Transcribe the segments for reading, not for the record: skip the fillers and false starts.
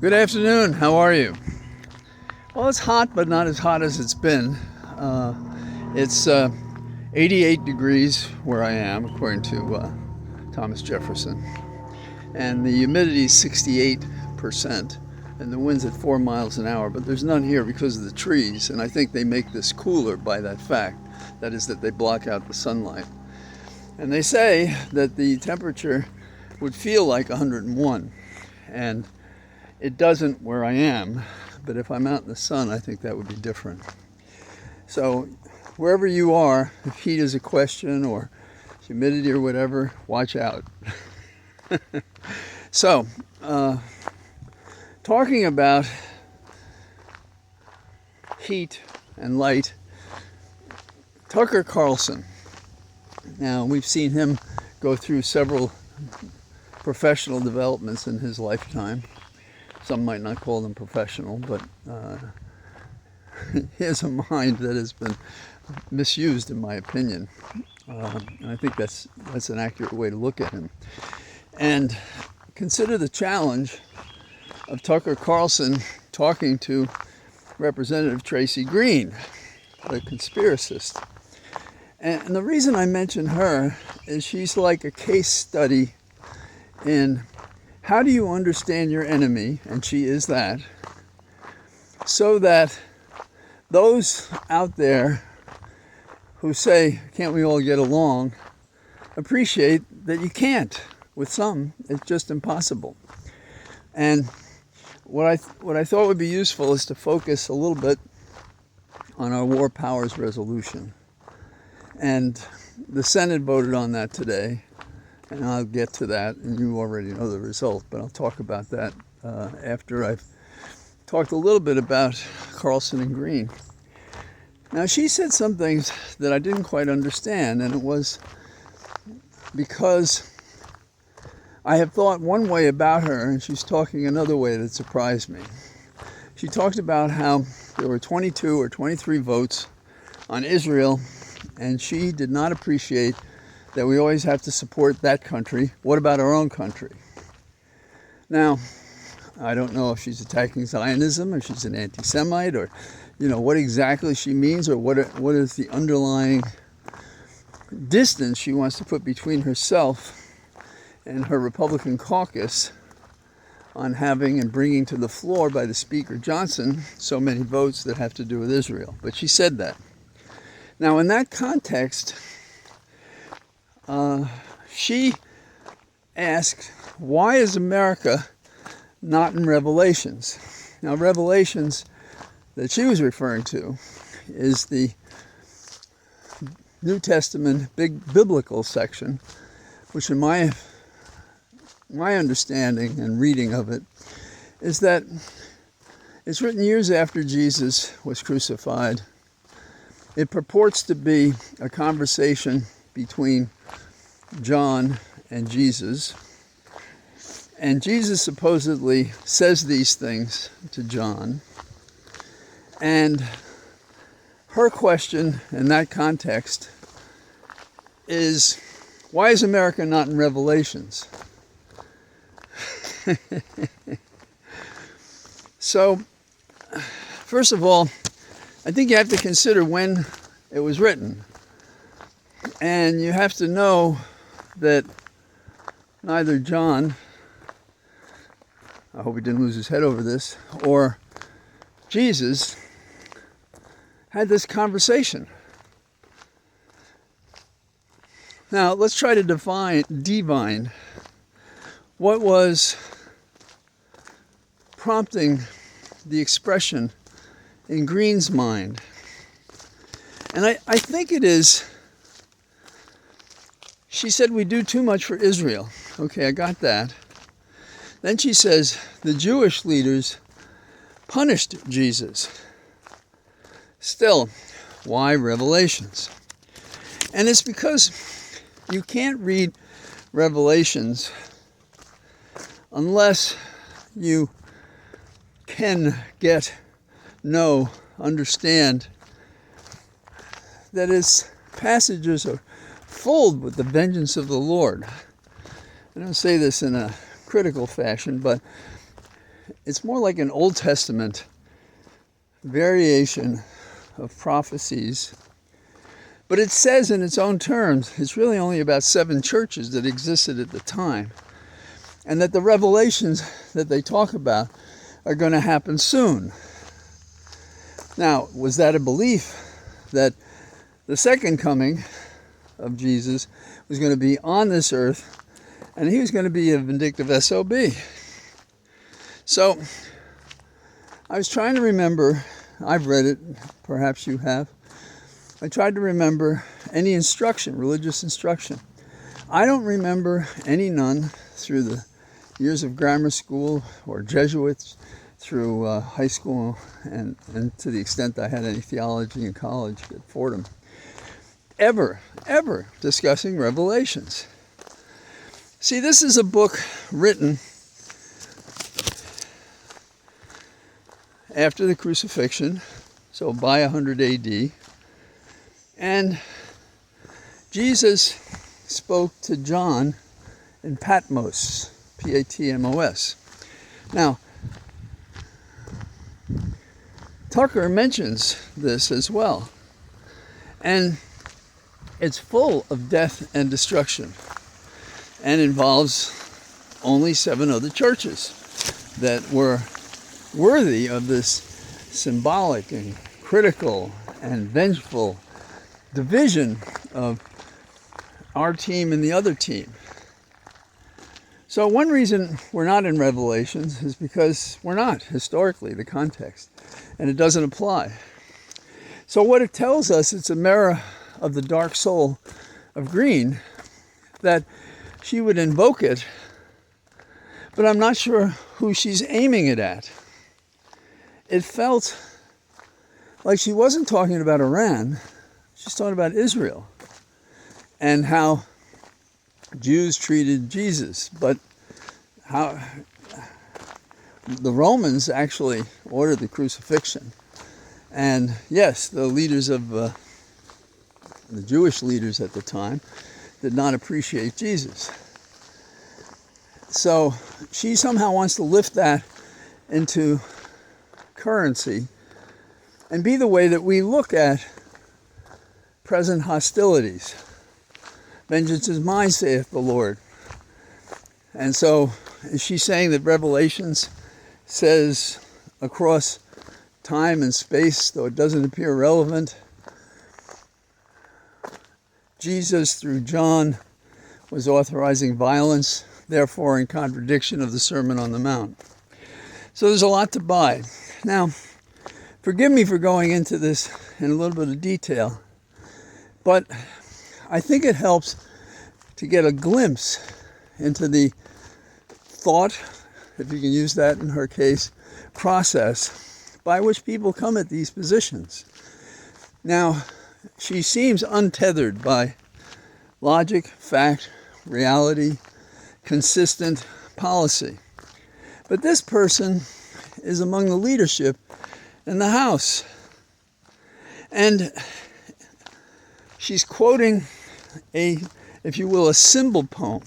Good afternoon. How are you? Well, it's hot, but not as hot as it's been. It's 88 degrees where I am, according to Thomas Jefferson. And the humidity is 68%, and the wind's at 4 miles an hour. But there's none here because of the trees, and I think they make this cooler by that fact. That is, that they block out the sunlight. And they say that the temperature would feel like 101, and it doesn't where I am, but if I'm out in the sun, I think that would be different. So wherever you are, if heat is a question or humidity or whatever, watch out. So, talking about heat and light, Tucker Carlson. Now, we've seen him go through several professional developments in his lifetime. Some might not call them professional, but he has a mind that has been misused, in my opinion. And I think that's an accurate way to look at him. And consider the challenge of Tucker Carlson talking to Representative Tracy Green, the conspiracist. And the reason I mention her is she's like a case study in how do you understand your enemy, and she is that, so that those out there who say, can't we all get along, appreciate that you can't. With some, it's just impossible. And what I thought would be useful is to focus a little bit on our War Powers Resolution. And the Senate voted on that today, and I'll get to that, and you already know the result, but I'll talk about that after I've talked a little bit about Carlson and Green. Now, she said some things that I didn't quite understand, and it was because I have thought one way about her, and she's talking another way that surprised me. She talked about how there were 22 or 23 votes on Israel, and she did not appreciate that we always have to support that country. What about our own country? Now, I don't know if she's attacking Zionism or she's an anti-Semite or, what exactly she means or what is the underlying distance she wants to put between herself and her Republican caucus on having and bringing to the floor by the Speaker Johnson so many votes that have to do with Israel. But she said that. Now, in that context, she asked, why is America not in Revelations? Now, Revelations that she was referring to is the New Testament big biblical section, which in my understanding and reading of it is that it's written years after Jesus was crucified. It purports to be a conversation between John and Jesus. And Jesus supposedly says these things to John. And her question in that context is, why is America not in Revelations? So, first of all, I think you have to consider when it was written. And you have to know that neither John, I hope he didn't lose his head over this, or Jesus had this conversation. Now, let's try to divine what was prompting the expression in Green's mind. And I think it is, she said we do too much for Israel. Okay, I got that. Then she says the Jewish leaders punished Jesus. Still, why Revelations? And it's because you can't read Revelations unless you can understand that its passages are full with the vengeance of the Lord. I don't say this in a critical fashion, but it's more like an Old Testament variation of prophecies. But it says in its own terms, it's really only about 7 churches that existed at the time. And that the revelations that they talk about are going to happen soon. Now, was that a belief that the second coming of Jesus was going to be on this earth and he was going to be a vindictive SOB? So, I was trying to remember, I've read it, perhaps you have. I tried to remember any instruction, religious instruction. I don't remember any none through the years of grammar school or Jesuits, through high school, and to the extent I had any theology in college at Fordham, ever discussing Revelations. See, this is a book written after the crucifixion, so by 100 AD, and Jesus spoke to John in Patmos, P-A-T-M-O-S. Now, Tucker mentions this as well, and it's full of death and destruction, and involves only 7 other churches that were worthy of this symbolic and critical and vengeful division of our team and the other team. So one reason we're not in Revelations is because we're not, historically, the context, and it doesn't apply. So what it tells us, it's a mirror of the dark soul of Green, that she would invoke it, but I'm not sure who she's aiming it at. It felt like she wasn't talking about Iran, she's talking about Israel, and how Jews treated Jesus, but how the Romans actually ordered the crucifixion. And yes, the leaders of the Jewish leaders at the time did not appreciate Jesus. So she somehow wants to lift that into currency and be the way that we look at present hostilities. Vengeance is mine, saith the Lord. And so she's saying that Revelations says across time and space, though it doesn't appear relevant, Jesus through John was authorizing violence, therefore in contradiction of the Sermon on the Mount. So there's a lot to buy. Now, forgive me for going into this in a little bit of detail, but I think it helps to get a glimpse into the thought, if you can use that in her case, process by which people come at these positions. Now, she seems untethered by logic, fact, reality, consistent policy. But this person is among the leadership in the House. And she's quoting a, if you will, a symbol poem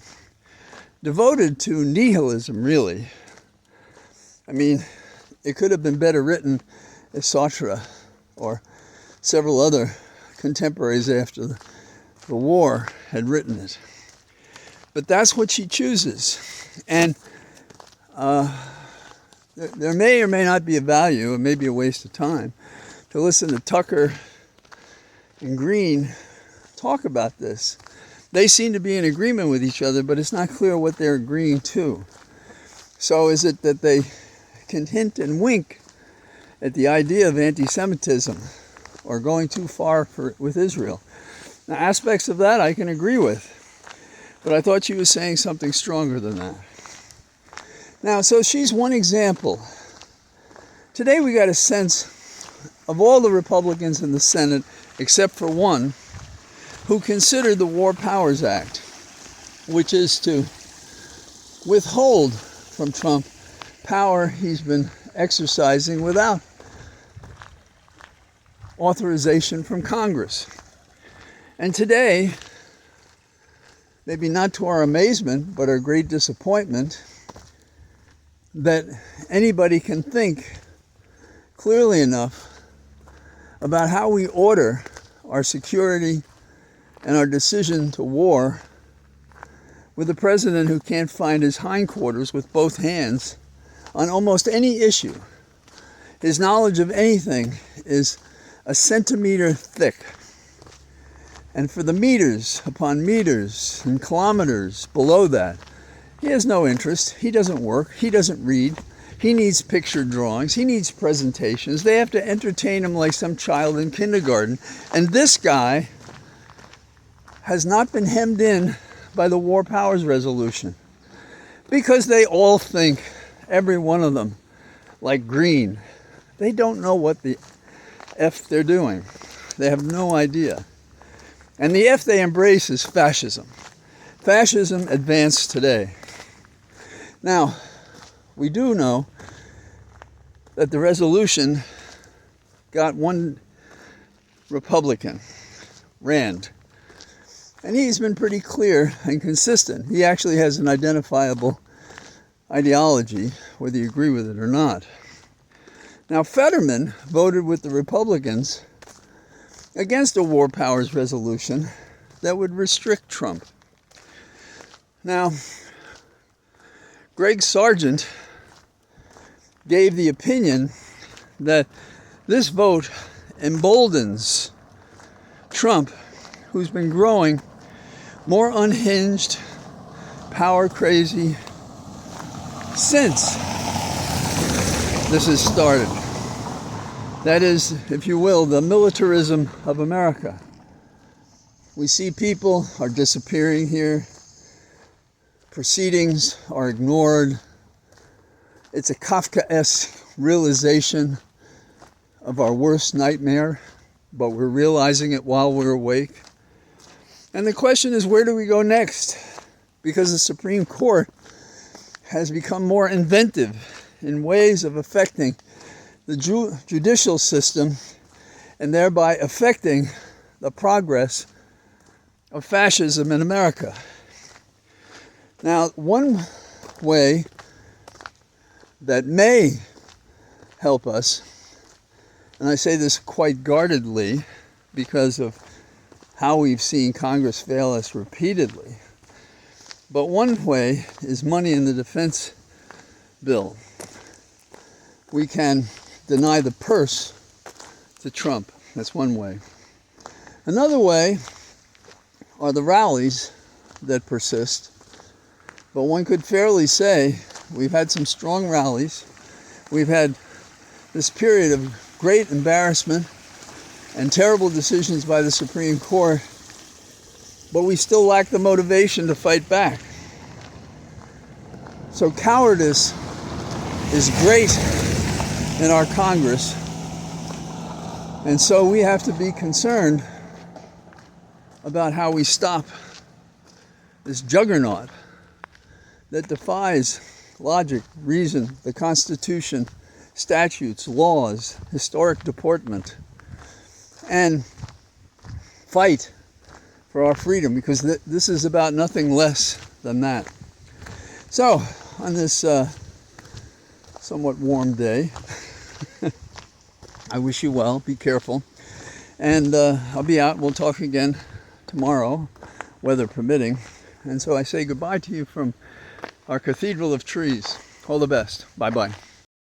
devoted to nihilism, really. I mean, it could have been better written if Sartre or several other contemporaries after the war had written it. But that's what she chooses. And there may or may not be a value, it may be a waste of time, to listen to Tucker and Green talk about this. They seem to be in agreement with each other, but it's not clear what they're agreeing to. So is it that they can hint and wink at the idea of anti-Semitism or going too far with Israel? Now, aspects of that I can agree with, but I thought she was saying something stronger than that. Now, so she's one example. Today we got a sense of all the Republicans in the Senate, except for one, who considered the War Powers Act, which is to withhold from Trump power he's been exercising without authorization from Congress. And today, maybe not to our amazement, but our great disappointment, that anybody can think clearly enough about how we order our security and our decision to war with a president who can't find his hindquarters with both hands on almost any issue. His knowledge of anything is a centimeter thick. And for the meters upon meters and kilometers below that, he has no interest. He doesn't work. He doesn't read. He needs picture drawings. He needs presentations. They have to entertain him like some child in kindergarten. And this guy has not been hemmed in by the War Powers Resolution because they all think, every one of them, like green. They don't know what the F they're doing. They have no idea. And the F they embrace is fascism. Fascism advanced today. Now, we do know that the resolution got one Republican, Rand. And he's been pretty clear and consistent. He actually has an identifiable ideology, whether you agree with it or not. Now, Fetterman voted with the Republicans against a War Powers Resolution that would restrict Trump. Now, Greg Sargent gave the opinion that this vote emboldens Trump, who's been growing more unhinged, power crazy since this has started. That is, if you will, the militarism of America. We see people are disappearing here. Proceedings are ignored. It's a Kafkaesque realization of our worst nightmare, but we're realizing it while we're awake. And the question is, where do we go next? Because the Supreme Court has become more inventive in ways of affecting the judicial system and thereby affecting the progress of fascism in America. Now, one way that may help us, and I say this quite guardedly because of how we've seen Congress fail us repeatedly, but one way is money in the defense bill. We can deny the purse to Trump. That's one way. Another way are the rallies that persist. But one could fairly say we've had some strong rallies. We've had this period of great embarrassment and terrible decisions by the Supreme Court, but we still lack the motivation to fight back. So cowardice is great in our Congress, and so we have to be concerned about how we stop this juggernaut that defies logic, reason, the Constitution, statutes, laws, historic deportment, and fight for our freedom, because this is about nothing less than that. So, on this somewhat warm day, I wish you well, be careful, and I'll be out, we'll talk again tomorrow, weather permitting, and so I say goodbye to you from our Cathedral of Trees. All the best. Bye-bye.